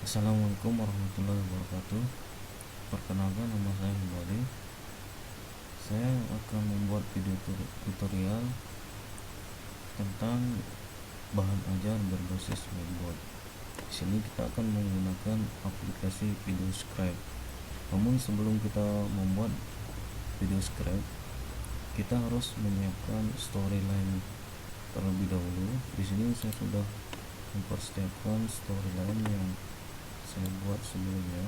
Assalamualaikum warahmatullahi wabarakatuh. Perkenalkan, nama saya Hibali. Saya akan membuat video tutorial tentang bahan ajar berbasis whiteboard. Di sini kita akan menggunakan aplikasi Video Scribe. Namun sebelum kita membuat video scribe, kita harus menyiapkan storyline terlebih dahulu. Di sini saya sudah mempersiapkan storyline yang saya buat sebelumnya.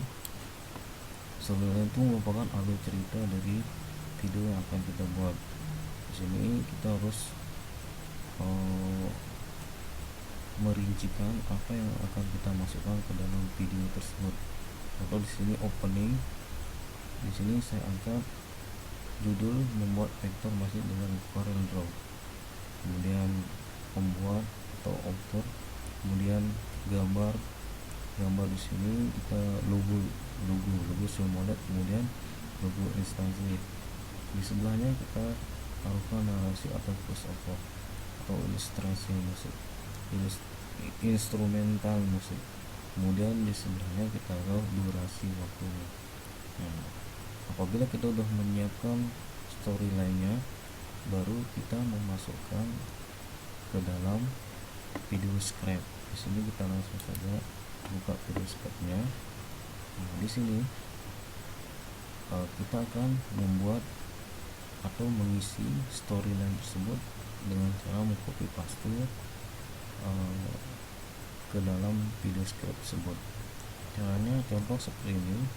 Storyline itu merupakan alur cerita dari video yang akan kita buat. Di sini kita harus merincikan apa yang akan kita masukkan ke dalam video tersebut. Atau di sini opening. Di sini saya angkat judul membuat vektor masih dengan Corel Draw. Kemudian pembuat atau author, kemudian gambar di sini kita logo Siomolet, kemudian logo instansi. Di sebelahnya kita taruhkan narasi atau voice over atau ilustrasi musik, instrumental musik. Kemudian di sebelahnya kita taruh durasi waktunya. Nah, apabila kita sudah menyiapkan storyline-nya, baru kita memasukkan ke dalam video scribe. Di sini kita langsung saja buka video scribe-nya. Nah, di sini kita akan membuat atau mengisi storyline tersebut dengan cara mengcopy paste ke dalam video scribe tersebut. Caranya contoh seperti ini.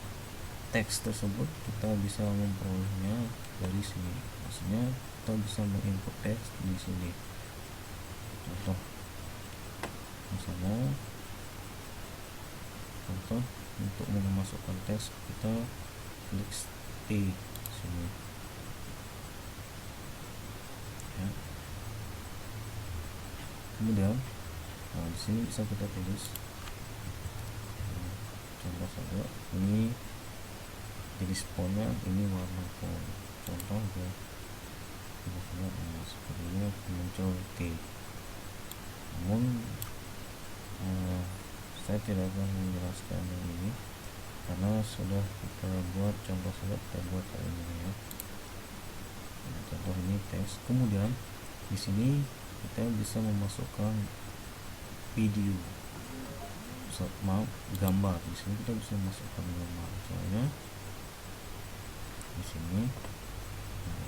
Teks tersebut kita bisa memperolehnya dari sini. Maksudnya kita bisa menginput teks di sini. Contoh misalnya, untuk memasukkan teks kita klik T sini ya. Kemudian di sini bisa kita tulis contoh saja, ini jenis fontnya, ini warna font, contoh ya. Seperti ini muncul T. Namun saya tidak akan menjelaskan yang ini karena sudah kita buat, contoh saja kita buat kayak ini ya. Contoh ini teks. Kemudian di sini kita bisa memasukkan video, gambar. Di sini kita bisa memasukkan gambar. Misalnya di sini,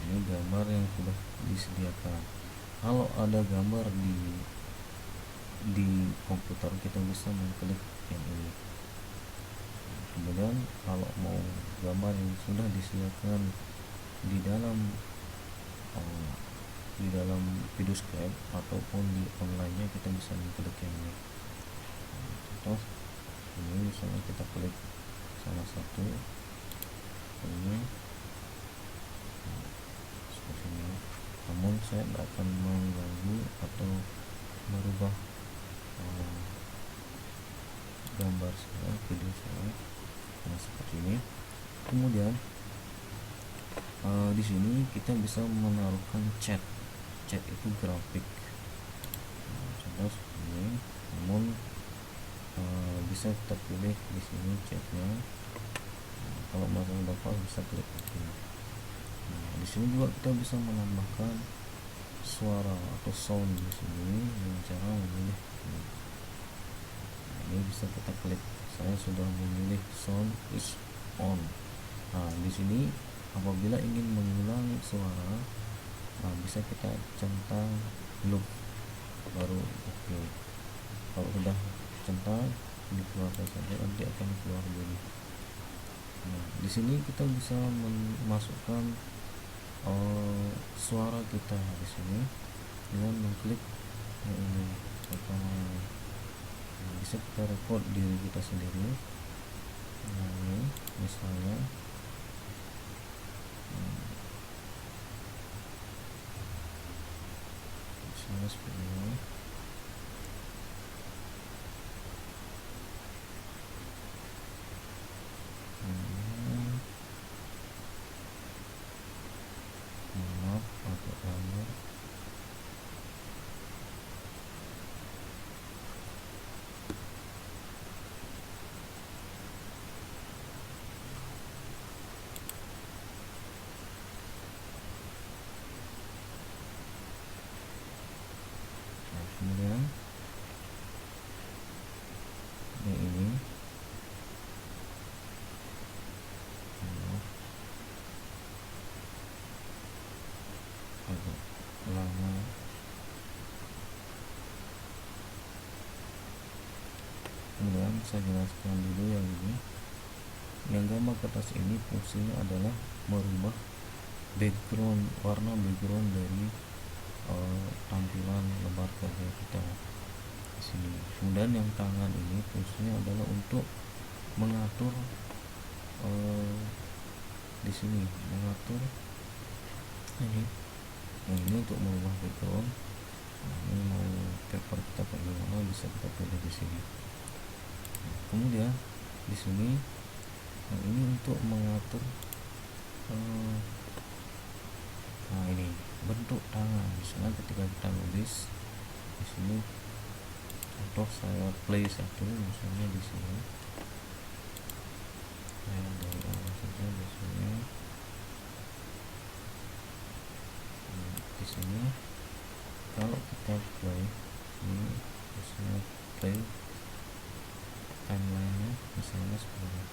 ini gambar yang sudah disediakan. Kalau ada gambar di komputer, kita bisa mengklik yang ini. Kemudian kalau mau gambar yang sudah disediakan di dalam video scribe ataupun di online-nya, kita bisa mengklik yang ini. Contoh ini, misalnya kita klik salah satu ini seperti ini. Namun saya tidak akan mengganggu atau merubah gambar saya, video saya. Nah, seperti ini. Kemudian di sini kita bisa menaruhkan chat itu grafik. Contoh seperti ini. Namun bisa kita pilih di sini chatnya. Kalau masih dapat bisa klik ini. Di sini juga kita bisa menambahkan suara atau sound di sini dengan cara memilih ini. Ini bisa kita klik. Saya sudah memilih sound is on. Nah, di sini apabila ingin mengulang suara, bisa kita centang loop baru oke. Kalau sudah centang, dikeluarkan saja, nanti akan keluar dulu. Nah, di sini kita bisa memasukkan suara kita di sini dengan mengklik yang ini. Bisa kita record diri kita sendiri. Nah, ini misalnya seperti ini. Maaf, agak lama. Kemudian saya jelaskan dulu yang ini. Yang gambar kertas ini fungsinya adalah merubah background, warna background dari tampilan lembar kerja kita di sini. Kemudian yang tangan ini fungsinya adalah untuk mengatur di sini, mengatur ini. Nah, ini untuk merubah background. Nah, ini mau paper kita kayak gimana bisa kita pilih di sini. Nah, kemudian di sini, nah ini untuk mengatur nah ini bentuk tangan. Misalnya ketika kita nulis di sini, contoh saya play satu, misalnya di sini saya dari awal saja biasanya di sini. Kalau kita play ini, misalnya play timeline-nya misalnya seperti ini.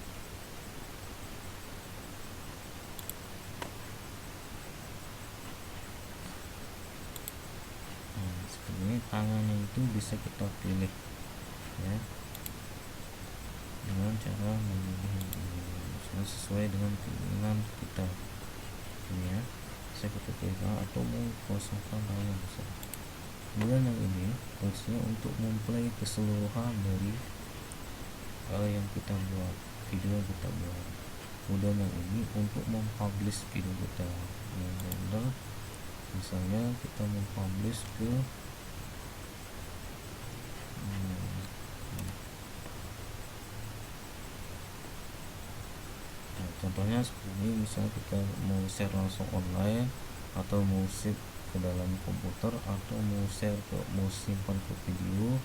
Seperti ini, tangannya itu bisa kita pilih ya, dengan cara memilih misalnya sesuai dengan keinginan kita ini ya, bisa kita pilih atau mau kosongkan tangan bisa. Kemudian yang ini fungsinya untuk memplay keseluruhan dari yang kita buat, video yang kita buat. Kemudian yang ini untuk mempublish video kita. Nah, misalnya kita mempublish ke contohnya seperti ini. Misalnya kita mau share langsung online, atau mau save ke dalam komputer, atau mau share mau simpan ke video,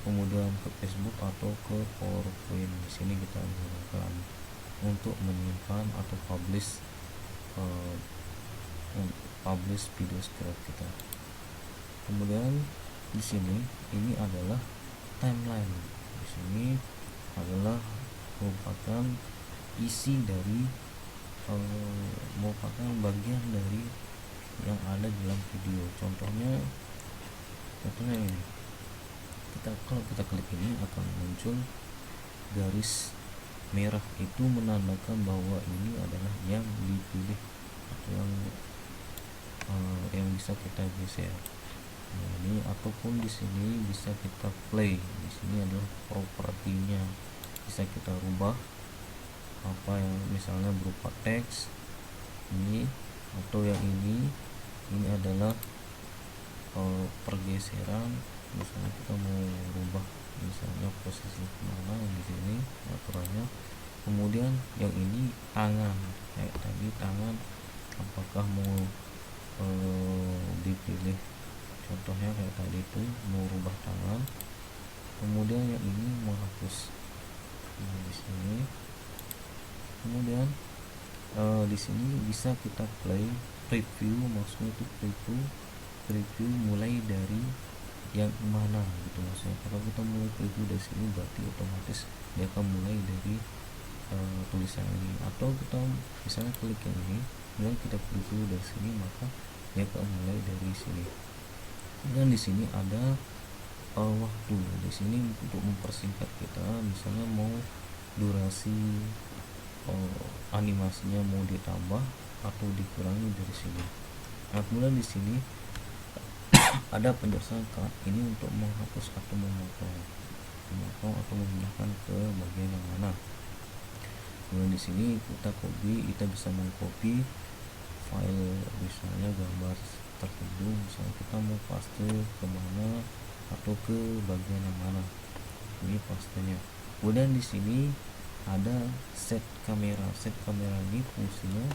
kemudian ke Facebook atau ke PowerPoint. Di sini kita gunakan untuk menyimpan atau publish video script kita. Kemudian di sini ini adalah timeline. Di sini adalah merupakan isi dari merupakan bagian dari yang ada dalam video. Contohnya ini. Kalau kita klik ini akan muncul garis merah, itu menandakan bahwa ini adalah yang dipilih atau yang bisa kita geser. Nah, ini ataupun di sini bisa kita play. Di sini adalah propertinya, bisa kita rubah apa yang misalnya berupa teks ini, atau yang ini adalah pergeseran. Misalnya kita mau rubah misalnya posisi mana di sini aturannya. Kemudian yang ini tangan, kayak tadi tangan, apakah mau dipilih, contohnya kayak tadi itu mau rubah tangan. Kemudian yang ini menghapus. Nah, di sini kemudian di sini bisa kita play preview. Maksudnya itu preview mulai dari yang mana gitu maksudnya. Kalau kita mulai preview dari sini berarti otomatis dia akan mulai dari tulisan ini, atau kita misalnya klik yang ini dan kita preview dari sini, maka dia akan mulai dari sini. Dan di sini ada waktu. Di sini untuk mempersingkat kita, misalnya mau durasi animasinya mau ditambah atau dikurangi dari sini. Nah, kemudian di sini ada penjelasan cut ini untuk menghapus atau memotong atau memindahkan ke bagian yang mana. Kemudian di sini kita bisa mengcopy file, misalnya gambar tertentu, misalnya kita mau paste kemana atau ke bagian yang mana, ini pastenya. Kemudian di sini ada set kamera. Set kamera ini fungsinya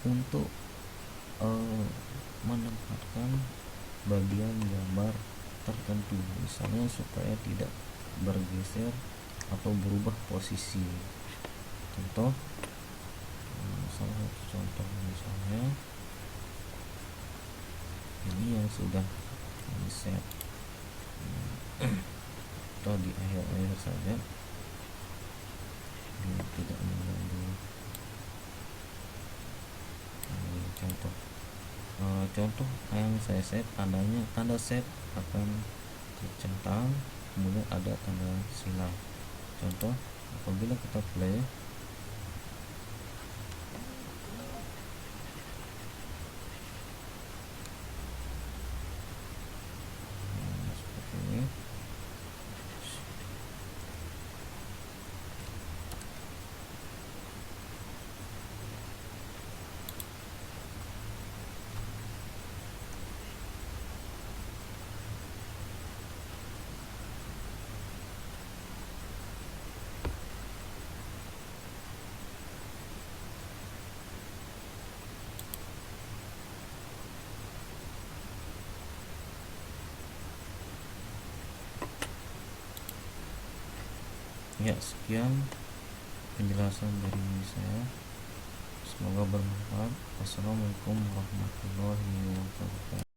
untuk menempatkan bagian gambar tertentu, misalnya supaya tidak bergeser atau berubah posisi. Contoh, salah satu contoh misalnya ini yang sudah di set atau di akhir-akhir saja, tidak mengganggu. Contoh yang saya set, tanda set akan tercentang kemudian ada tanda silang. Contoh, apabila kita play, seperti ini. Ya, sekian penjelasan dari saya, semoga bermanfaat. Wassalamualaikum warahmatullahi wabarakatuh.